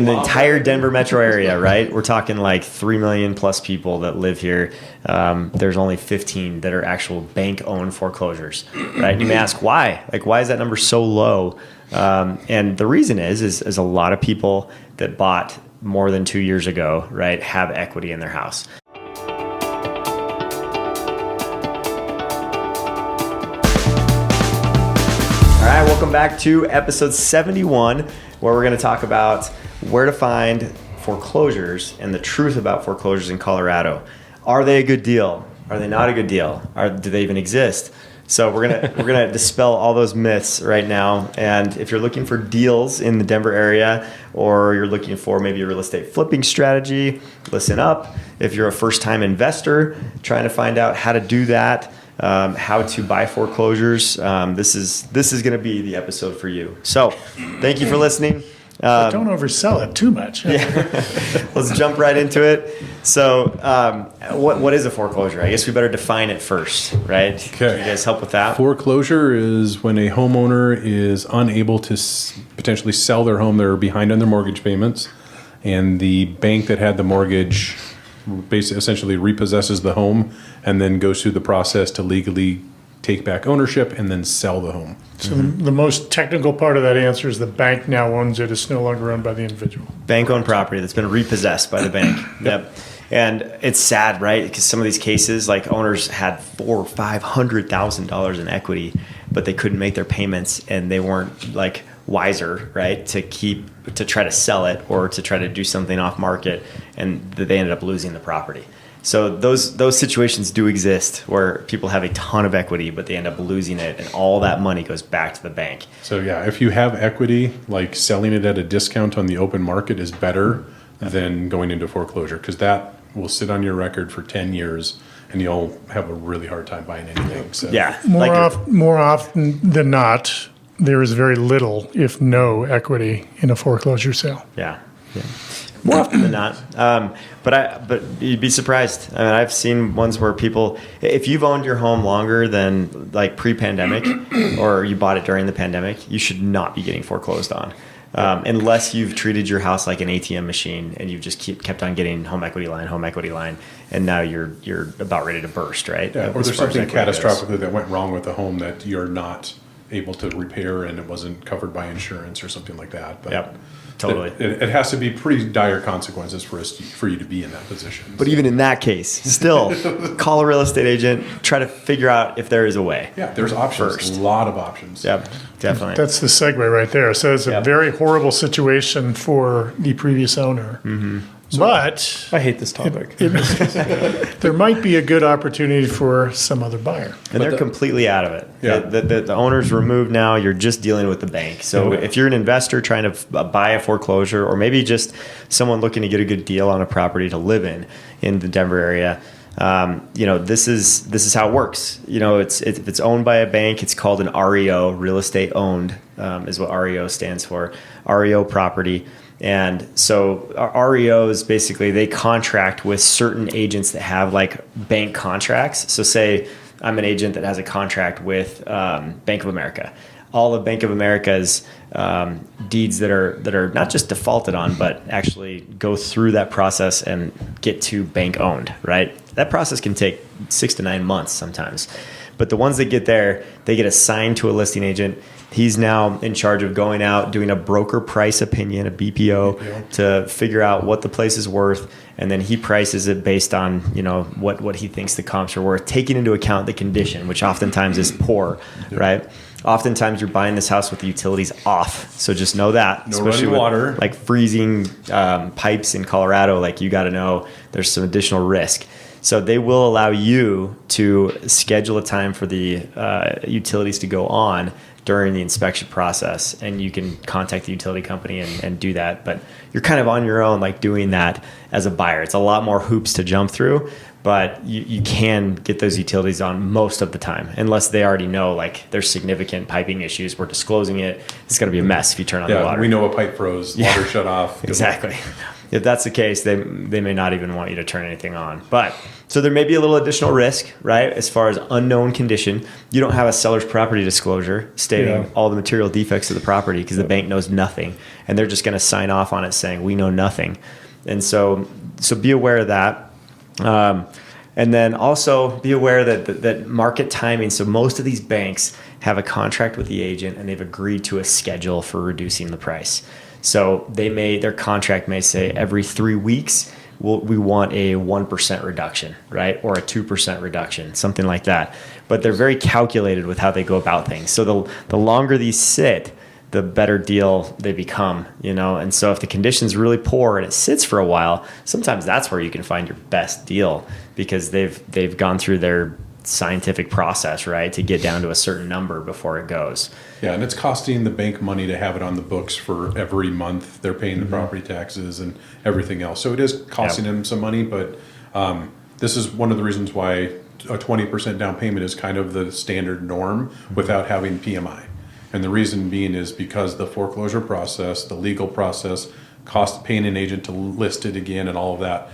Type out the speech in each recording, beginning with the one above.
In the entire Denver metro area, right? We're talking like 3 million plus people that live here. There's only 15 that are actual bank-owned foreclosures, right? And you may ask why? Like, why is that number so low? And the reason is a lot of people that bought more than 2 years ago, right, have equity in their house. All right, welcome back to episode 71, where we're going to talk about where to find foreclosures and the truth about foreclosures in Colorado. Are they a good deal? Are they not a good deal? Do they even exist? So we're gonna dispel all those myths right now. And if you're looking for deals in the Denver area, or you're looking for maybe a real estate flipping strategy, listen up. If you're a first-time investor trying to find out how to do that, how to buy foreclosures, this is going to be the episode for you. So thank you for listening. But don't oversell it too much. Yeah. Let's jump right into it. So what is a foreclosure? I guess we better define it first, right? Okay. Can you guys help with that? Foreclosure is when a homeowner is unable to potentially sell their home. They're behind on their mortgage payments, and the bank that had the mortgage basically essentially repossesses the home and then goes through the process to legally take back ownership and then sell the home. So the most technical part of that answer is the bank now owns it. It's no longer owned by the individual. Bank-owned property that's been repossessed by the bank. Yep. And it's sad, right? Because some of these cases, like owners had $400,000 or $500,000 in equity, but they couldn't make their payments, and they weren't like wiser, right? To try to sell it or to try to do something off market, and they ended up losing the property. So those situations do exist where people have a ton of equity, but they end up losing it, and all that money goes back to the bank. So yeah, if you have equity, like selling it at a discount on the open market is better than going into foreclosure, because that will sit on your record for 10 years and you'll have a really hard time buying anything. So Yeah. More often than not, there is very little, if no, equity in a foreclosure sale. Yeah. More often than not. But you'd be surprised. I mean, I've seen ones where people, if you've owned your home longer than like pre-pandemic, or you bought it during the pandemic, you should not be getting foreclosed on. Unless you've treated your house like an ATM machine and you've just kept on getting home equity line, and now you're about ready to burst, right? Yeah, or there's something catastrophically that went wrong with the home that you're not able to repair and it wasn't covered by insurance or something like that. But yep, totally. It has to be pretty dire consequences for you to be in that position. But even in that case, still call a real estate agent, try to figure out if there is a way. Yeah, there's options, first. A lot of options. Yep, definitely. That's the segue right there. So it's a very horrible situation for the previous owner. Mm-hmm. But I hate this topic. there might be a good opportunity for some other buyer. And they're completely out of it. Yeah. The owner's removed now. You're just dealing with the bank. So if you're an investor trying to buy a foreclosure, or maybe just someone looking to get a good deal on a property to live in the Denver area, this is how it works. If it's owned by a bank, it's called an REO, real estate owned, is what REO stands for, REO property. And so REOs, basically, they contract with certain agents that have like bank contracts. So say I'm an agent that has a contract with Bank of America. All of Bank of America's deeds that are not just defaulted on, but actually go through that process and get to bank owned, right? That process can take 6 to 9 months sometimes. But the ones that get there, they get assigned to a listing agent. He's now in charge of going out, doing a broker price opinion, a BPO, to figure out what the place is worth. And then he prices it based on, what he thinks the comps are worth, taking into account the condition, which oftentimes is poor, right? Oftentimes you're buying this house with the utilities off. So just know that. No running water. Like freezing pipes in Colorado, like you got to know there's some additional risk. So they will allow you to schedule a time for the utilities to go on during the inspection process, and you can contact the utility company and do that. But you're kind of on your own, like doing that as a buyer. It's a lot more hoops to jump through, but you can get those utilities on most of the time, unless they already know like there's significant piping issues. We're disclosing it. It's going to be a mess if you turn on the water. We know a pipe froze, water shut off. Exactly. if that's the case, they may not even want you to turn anything on. But so there may be a little additional risk, right? As far as unknown condition, you don't have a seller's property disclosure stating all the material defects of the property because the bank knows nothing, and they're just going to sign off on it saying we know nothing. And so be aware of that. And then also be aware that market timing. So most of these banks have a contract with the agent, and they've agreed to a schedule for reducing the price. So their contract may say every 3 weeks we want a 1% reduction, right, or a 2% reduction, something like that. But they're very calculated with how they go about things. So the longer these sit, the better deal they become, And so if the condition's really poor and it sits for a while, sometimes that's where you can find your best deal because they've gone through their scientific process, right, to get down to a certain number before it goes. Yeah, and it's costing the bank money to have it on the books for every month. They're paying the property taxes and everything else. So it is costing them some money, but this is one of the reasons why a 20% down payment is kind of the standard norm without having PMI. And the reason being is because the foreclosure process, the legal process, cost paying an agent to list it again and all of that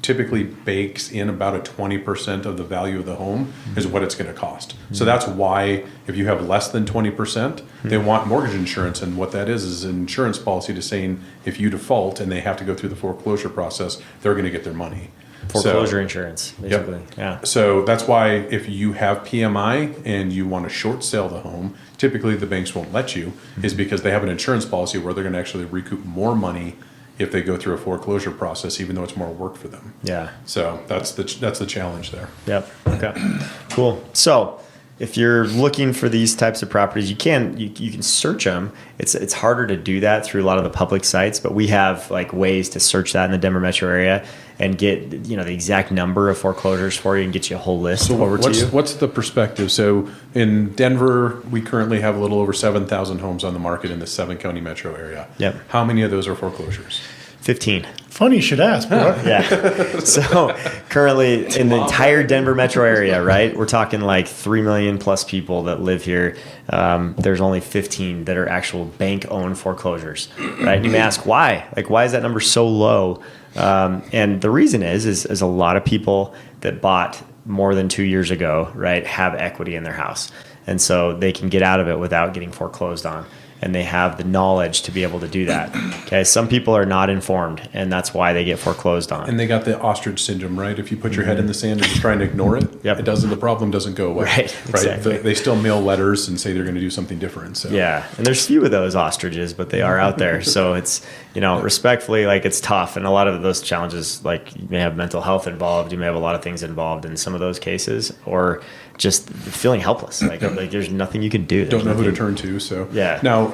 typically bakes in about a 20% of the value of the home is what it's going to cost. So that's why if you have less than 20%, they want mortgage insurance. And what that is an insurance policy to saying if you default and they have to go through the foreclosure process, they're going to get their money. Foreclosure insurance, basically. Yep. Yeah. So that's why if you have PMI and you want to short sale the home, typically the banks won't let you, is because they have an insurance policy where they're going to actually recoup more money if they go through a foreclosure process, even though it's more work for them. Yeah. So that's the challenge there. Yep. Okay. Cool. So if you're looking for these types of properties, you can search them. It's harder to do that through a lot of the public sites, but we have like ways to search that in the Denver metro area and get the exact number of foreclosures for you and get you a whole list over to you. What's the perspective? So in Denver, we currently have a little over 7,000 homes on the market in the 7-county metro area. Yep. How many of those are foreclosures? 15. Funny you should ask, bro. Yeah. So currently in the entire Denver metro area, right, we're talking like 3 million plus people that live here. There's only 15 that are actual bank-owned foreclosures, right? And you may ask why? Like, why is that number so low? And the reason is a lot of people that bought more than 2 years ago, right, have equity in their house. And so they can get out of it without getting foreclosed on. And they have the knowledge to be able to do that. Okay, some people are not informed, and that's why they get foreclosed on. And they got the ostrich syndrome, right? If you put your head in the sand and just trying to ignore it, the problem doesn't go away. Right, exactly. They still mail letters and say they're going to do something different. So. Yeah, and there's few of those ostriches, but they are out there. So it's, respectfully, like it's tough. And a lot of those challenges, like you may have mental health involved, you may have a lot of things involved in some of those cases, or just feeling helpless. Like there's nothing you can do. Don't know who to turn to. So yeah. Now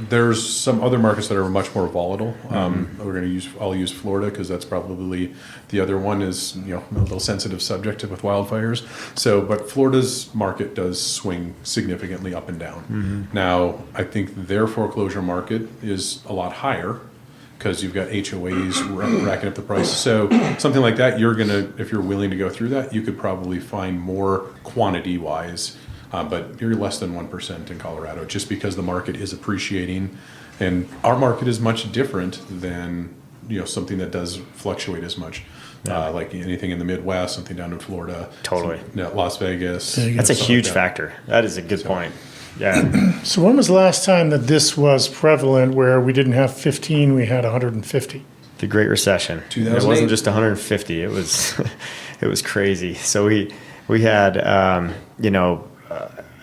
there's some other markets that are much more volatile. I'll use Florida because that's probably the other one is a little sensitive subject with wildfires. So, but Florida's market does swing significantly up and down. Mm-hmm. Now I think their foreclosure market is a lot higher, because you've got HOAs racking up the price. So something like that, if you're willing to go through that, you could probably find more quantity-wise, but you're less than 1% in Colorado, just because the market is appreciating, and our market is much different than something that does fluctuate as much. Like anything in the Midwest, something down in Florida, totally, Las Vegas. That's a huge factor. That is a good point. Yeah. So when was the last time that this was prevalent where we didn't have 15, we had 150? The Great Recession. 2008. It wasn't just 150. It was it was crazy. So we had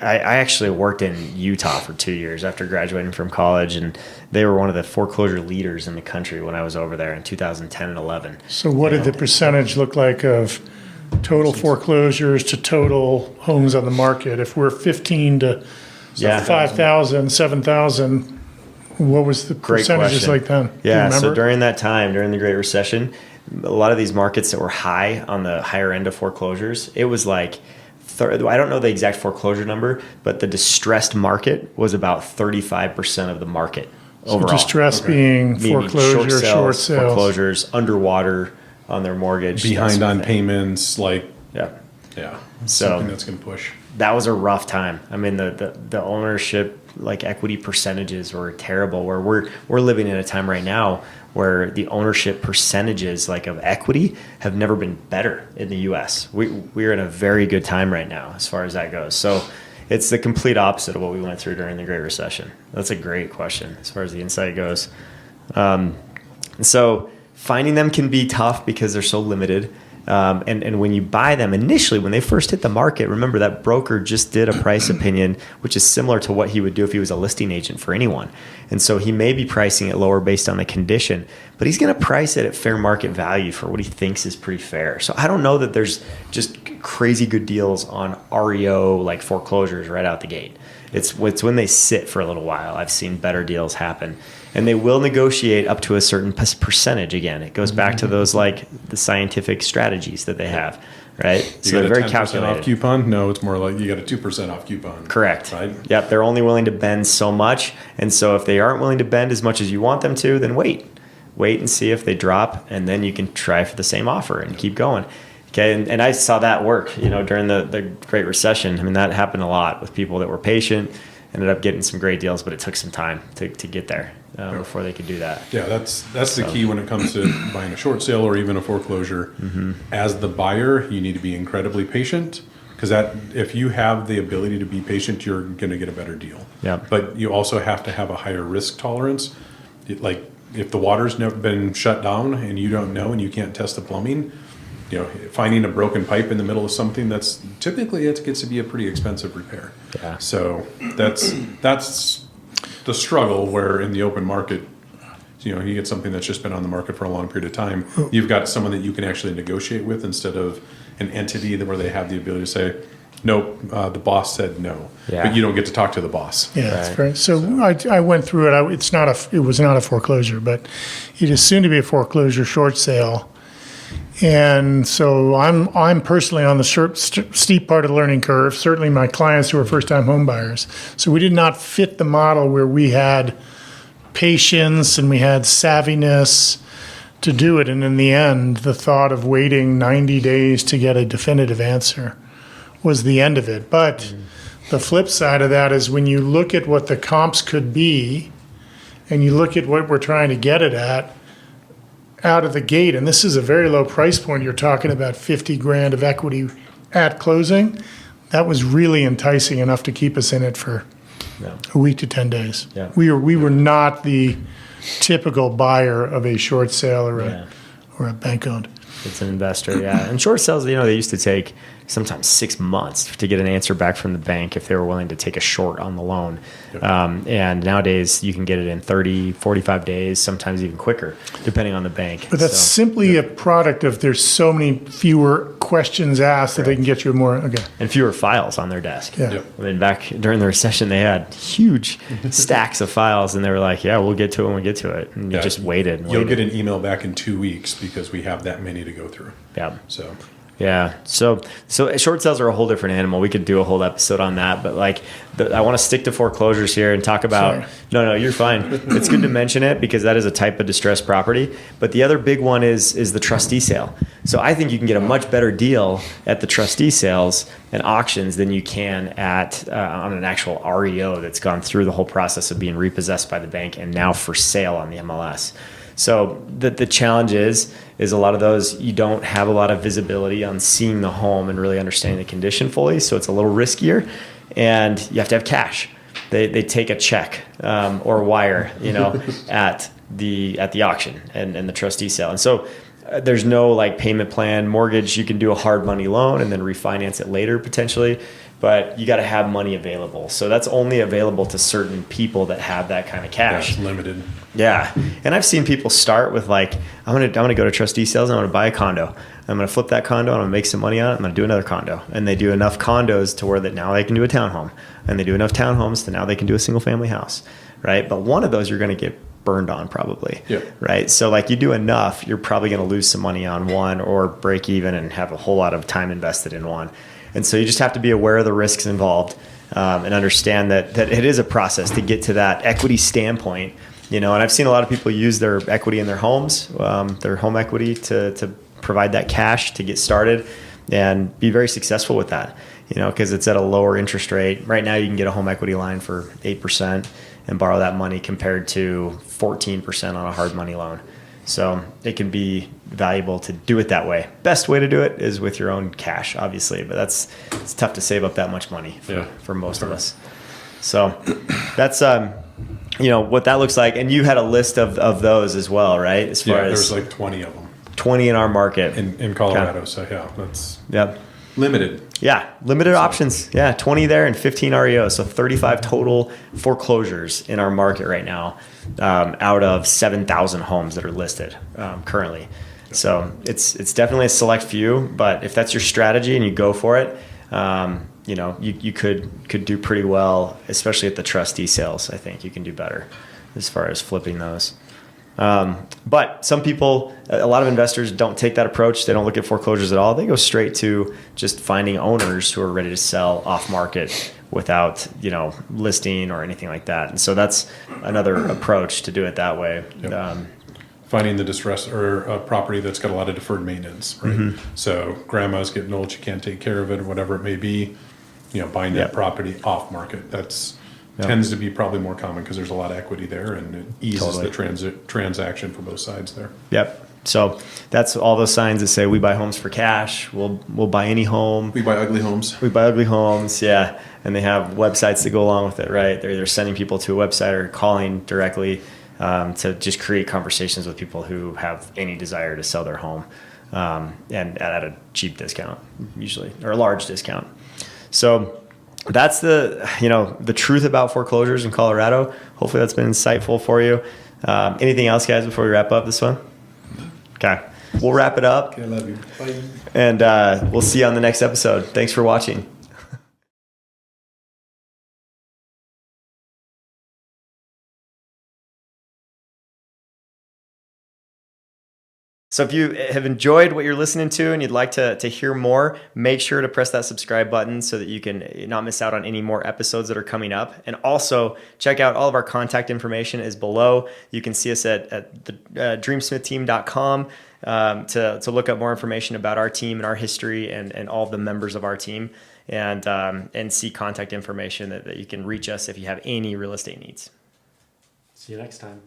I actually worked in Utah for 2 years after graduating from college, and they were one of the foreclosure leaders in the country when I was over there in 2010 and 11. So what did the percentage look like of total foreclosures to total homes on the market? If we're 15 to 5,000, 7,000, what was the percentages like then? Yeah, so during that time, during the Great Recession, a lot of these markets that were high on the higher end of foreclosures, it was like, I don't know the exact foreclosure number, but the distressed market was about 35% of the market overall. So distress being foreclosure, short sales. Foreclosures, underwater on their mortgage. Behind on payments, Yeah. So something that's going to push. That was a rough time. I mean, the ownership like equity percentages were terrible, where we're living in a time right now where the ownership percentages like of equity have never been better in the US. We're in a very good time right now as far as that goes. So it's the complete opposite of what we went through during the Great Recession. That's a great question as far as the insight goes. So finding them can be tough because they're so limited. And when you buy them initially, when they first hit the market, remember that broker just did a price opinion, which is similar to what he would do if he was a listing agent for anyone. And so he may be pricing it lower based on the condition, but he's going to price it at fair market value for what he thinks is pretty fair. So I don't know that there's just crazy good deals on REO like foreclosures right out the gate. It's when they sit for a little while. I've seen better deals happen. And they will negotiate up to a certain percentage. Again, it goes back to those like the scientific strategies that they have, right? So they're very calculated. Off coupon? No, it's more like you got a 2% off coupon. Correct. Right? Yep. They're only willing to bend so much, and so if they aren't willing to bend as much as you want them to, then wait and see if they drop, and then you can try for the same offer and keep going. Okay, and I saw that work, during the Great Recession. I mean, that happened a lot with people that were patient, ended up getting some great deals, but it took some time to get there before they could do that. Yeah, that's the key when it comes to buying a short sale or even a foreclosure. Mm-hmm. As the buyer, you need to be incredibly patient, because if you have the ability to be patient, you're going to get a better deal. Yeah. But you also have to have a higher risk tolerance. Like if the water's never been shut down and you don't know and you can't test the plumbing, finding a broken pipe in the middle of something, that's typically it gets to be a pretty expensive repair. Yeah. So that's the struggle, where in the open market, you get something that's just been on the market for a long period of time. You've got someone that you can actually negotiate with instead of an entity where they have the ability to say, nope, the boss said no, but you don't get to talk to the boss. Yeah, that's right. So I went through it. It was not a foreclosure, but it is soon to be a foreclosure short sale. And so I'm personally on the steep part of the learning curve. Certainly my clients who are first-time home buyers. So we did not fit the model where we had patience and we had savviness to do it. And in the end, the thought of waiting 90 days to get a definitive answer was the end of it. But the flip side of that is when you look at what the comps could be and you look at what we're trying to get it at, out of the gate, and this is a very low price point. You're talking about 50 grand of equity at closing. That was really enticing enough to keep us in it for a week to 10 days. Yeah. We were not the typical buyer of a short sale or a bank owned. It's an investor, yeah. And short sales, they used to take sometimes 6 months to get an answer back from the bank if they were willing to take a short on the loan. Yep. And nowadays you can get it in 30, 45 days, sometimes even quicker, depending on the bank. But that's simply a product of there's so many fewer questions asked that they can get you more. Okay. And fewer files on their desk. Yeah. Yep. I mean, back during the recession, they had huge stacks of files, and they were like, yeah, we'll get to it when we get to it. And you just waited and You'll get an email back in 2 weeks because we have that many to go through. Yeah. So. Yeah. So short sales are a whole different animal. We could do a whole episode on that, but I want to stick to foreclosures here and talk about. Sorry. No, you're fine. It's good to mention it because that is a type of distressed property. But the other big one is the trustee sale. So I think you can get a much better deal at the trustee sales and auctions than you can at on an actual REO that's gone through the whole process of being repossessed by the bank and now for sale on the MLS. So the challenge is a lot of those, you don't have a lot of visibility on seeing the home and really understanding the condition fully. So it's a little riskier, and you have to have cash. They take a check or wire, at the auction and the trustee sale. And so there's no payment plan. Mortgage, you can do a hard money loan and then refinance it later potentially, but you got to have money available. So that's only available to certain people that have that kind of cash. That's limited. Yeah. And I've seen people start with I'm gonna go to trustee sales and I'm gonna buy a condo. I'm gonna flip that condo and I'm gonna make some money on it. I'm gonna do another condo. And they do enough condos to where that now they can do a townhome. And they do enough townhomes to now they can do a single family house. Right. But one of those you're gonna get burned on probably. Yep. Right. So you do enough, you're probably gonna lose some money on one or break even and have a whole lot of time invested in one. And so you just have to be aware of the risks involved and understand that it is a process to get to that equity standpoint. And I've seen a lot of people use their equity in their homes, their home equity to provide that cash to get started and be very successful with that. because it's at a lower interest rate. Right now, you can get a home equity line for 8% and borrow that money compared to 14% on a hard money loan. So it can be valuable to do it that way. Best way to do it is with your own cash, obviously, but it's tough to save up that much money for most of us. So that's what that looks like. And you had a list of those as well, right? As far as there's like 20 of them 20 in our market in Colorado. So that's limited. Yeah, limited options. Yeah, 20 there and 15 REO. So 35 total foreclosures in our market right now, out of 7,000 homes that are listed currently. So it's definitely a select few, but if that's your strategy and you go for it, you could do pretty well, especially at the trustee sales. I think you can do better as far as flipping those. But some people, a lot of investors don't take that approach. They don't look at foreclosures at all. They go straight to just finding owners who are ready to sell off market without, listing or anything like that. And so that's another approach to do it that way. Yep. Finding the distress or a property that's got a lot of deferred maintenance, right? Mm-hmm. So grandma's getting old, she can't take care of it or whatever it may be, buying that property off market. That's tends to be probably more common because there's a lot of equity there and it eases the transaction for both sides there. Yep. So that's all those signs that say we buy homes for cash. We'll buy any home. We buy ugly homes. We buy ugly homes. Yeah. And they have websites that go along with it, right? They're either sending people to a website or calling directly to just create conversations with people who have any desire to sell their home, and at a cheap discount usually, or a large discount. So that's the truth about foreclosures in Colorado. Hopefully that's been insightful for you. Anything else, guys, before we wrap up this one? Okay. We'll wrap it up. Okay, I love you. Bye. And we'll see you on the next episode. Thanks for watching. So if you have enjoyed what you're listening to and you'd like to hear more, make sure to press that subscribe button so that you can not miss out on any more episodes that are coming up. And also check out all of our contact information is below. You can see us at the dreamsmithteam.com to look up more information about our team and our history and all of the members of our team, and see contact information that you can reach us if you have any real estate needs. See you next time.